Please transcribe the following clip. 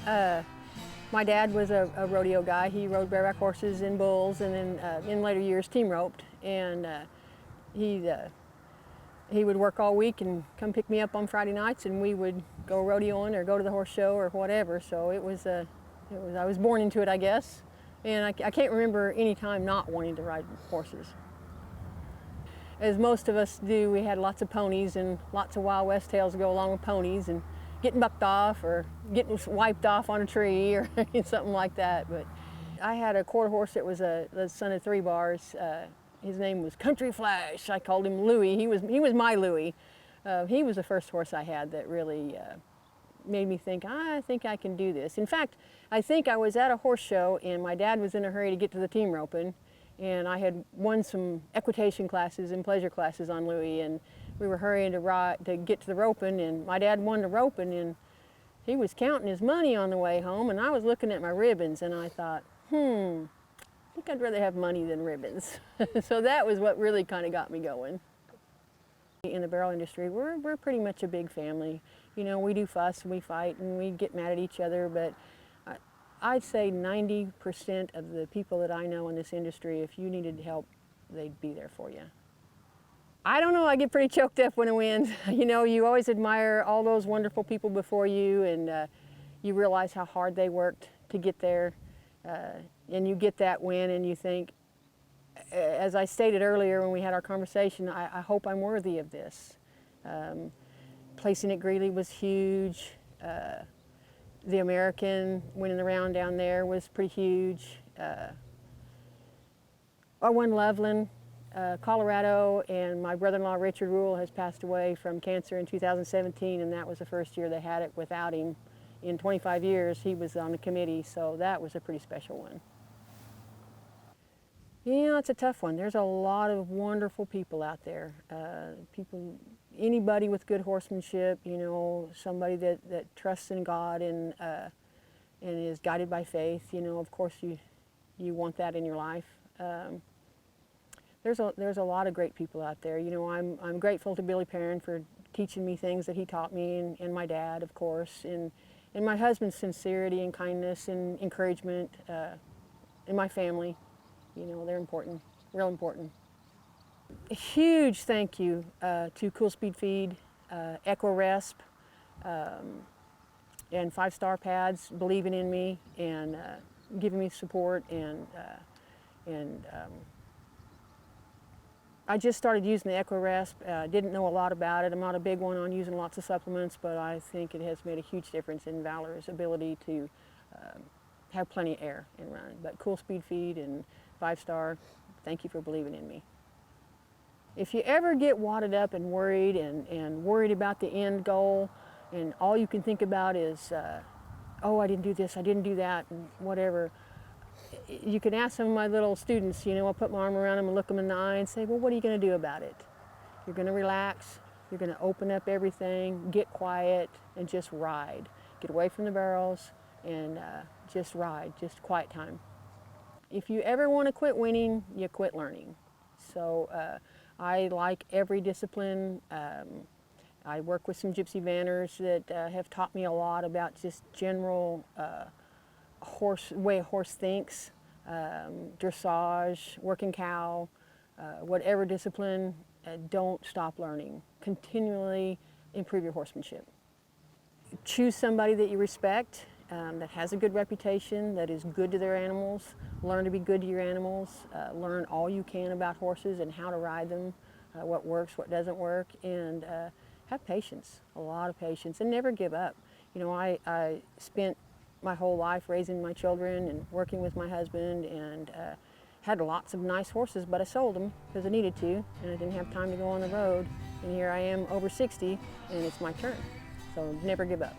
My dad was a rodeo guy. He rode bareback horses and bulls, and then in later years team roped. And he would work all week and come pick me up on Friday nights, and we would go rodeoing or go to the horse show or whatever. So I was born into it, I guess. And I can't remember any time not wanting to ride horses. As most of us do, we had lots of ponies and lots of Wild West tales to go along with ponies, and getting bucked off or getting wiped off on a tree or something like that. But I had a quarter horse that was the son of 3 bars. His name was Country Flash. I called him Louie. He was my Louie. He was the first horse I had that really made me think, I think I can do this. In fact, I think I was at a horse show and my dad was in a hurry to get to the team roping, and I had won some equitation classes and pleasure classes on Louie, and we were hurrying to get to the roping, and my dad won the roping, and he was counting his money on the way home, and I was looking at my ribbons, and I thought, I think I'd rather have money than ribbons. So that was what really kind of got me going. In the barrel industry, we're pretty much a big family. You know, we do fuss, we fight, and we get mad at each other, but I'd say 90% of the people that I know in this industry, if you needed help, they'd be there for you. I don't know, I get pretty choked up when I win. You know, you always admire all those wonderful people before you, and you realize how hard they worked to get there. And you get that win and you think, as I stated earlier when we had our conversation, I hope I'm worthy of this. Placing at Greeley was huge. The American winning the round down there was pretty huge. I won Loveland, Colorado, and my brother-in-law Richard Rule has passed away from cancer in 2017, and that was the first year they had it without him. In 25 years, he was on the committee, so that was a pretty special one. Yeah, it's a tough one. There's a lot of wonderful people out there. Anybody with good horsemanship, you know, somebody that trusts in God and is guided by faith. You know, of course, you want that in your life. There's a lot of great people out there. You know, I'm grateful to Billy Perrin for teaching me things that he taught me, and my dad, of course, and my husband's sincerity and kindness and encouragement, and my family. You know, they're important, real important. A huge thank you to Cool Speed Feed, Echo Resp, and 5 Star Pads believing in me and giving me support, and I just started using the Echo Resp. Didn't know a lot about it. I'm not a big one on using lots of supplements, but I think it has made a huge difference in Valor's ability to have plenty of air and run. But Cool Speed Feed and 5 Star, thank you for believing in me. If you ever get wadded up and worried about the end goal, and all you can think about is, oh, I didn't do this, I didn't do that, and whatever, you can ask some of my little students, you know, I'll put my arm around them and look them in the eye and say, well, what are you going to do about it? You're going to relax, you're going to open up everything, get quiet, and just ride. Get away from the barrels and just ride, just quiet time. If you ever want to quit winning, you quit learning. So I like every discipline. I work with some gypsy vanners that have taught me a lot about just general way a horse thinks, dressage, working cow, whatever discipline, don't stop learning. Continually improve your horsemanship. Choose somebody that you respect, that has a good reputation, that is good to their animals. Learn to be good to your animals. Learn all you can about horses and how to ride them, what works, what doesn't work, and have patience, a lot of patience, and never give up. You know, I spent my whole life raising my children and working with my husband, and had lots of nice horses, but I sold them because I needed to, and I didn't have time to go on the road. And here I am over 60, and it's my turn. So never give up.